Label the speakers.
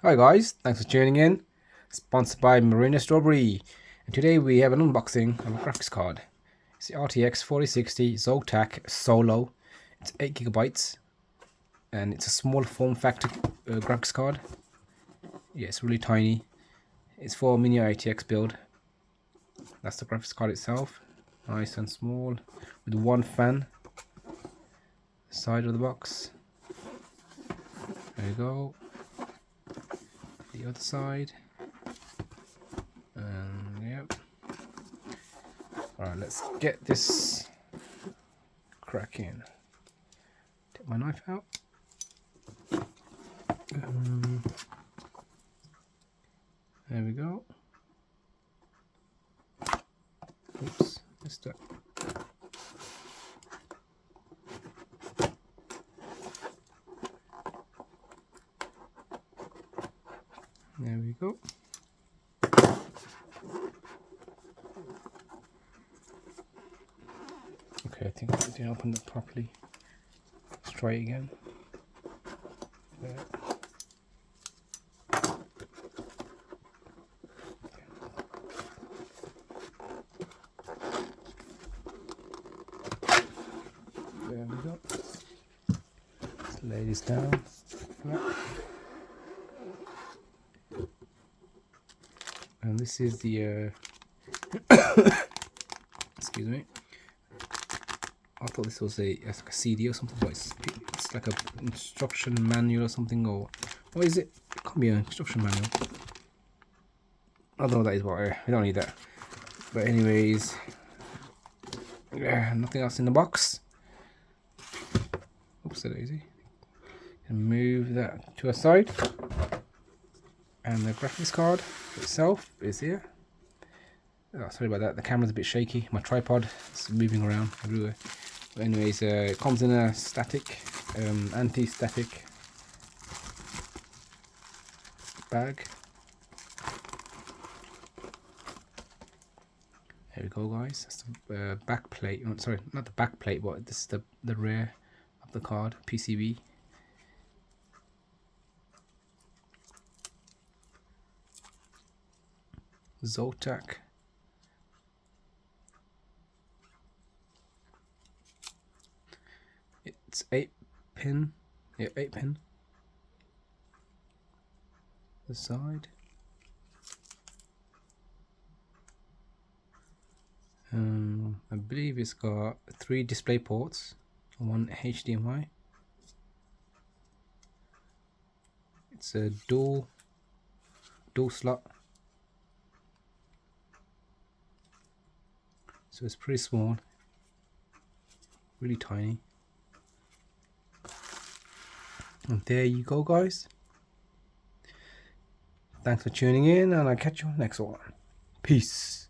Speaker 1: Hi guys, thanks for tuning in. Sponsored by Marina Strawberry. And today we have an unboxing of a graphics card. It's the RTX 4060 Zotac Solo. It's 8 gigabytes and it's a small form factor graphics card. Yeah, it's really tiny. It's for a mini RTX build. That's the graphics card itself. Nice and small with one fan. Side of the box. There you go. The other side. And yep. Alright, let's get this cracking. Take my knife out. There we go. Oops, missed it. There we go. Okay, I think I didn't open it properly. Let's try it again. There. There we go. Let's lay this down. And this is the excuse me. I thought this was like a CD or something, but it's like a instruction manual or something, or what is it? It can't be an instruction manual. I don't know what that is, but we don't need that. But anyways, nothing else in the box. Oops, daisy. And move that to a side. And the graphics card itself is here. Oh, sorry about that. The camera's a bit shaky. My tripod is moving around everywhere. But anyways, it comes in a static, anti-static bag. There we go, guys. That's the back plate. Oh, sorry, not the back plate, but this is the rear of the card, PCB. Zotac. It's 8-pin. Yeah, 8-pin. The side. I believe it's got 3 display ports, 1 HDMI. It's a dual slot. So it's pretty small, really tiny. And there you go, guys. Thanks for tuning in, and I'll catch you on the next one. Peace.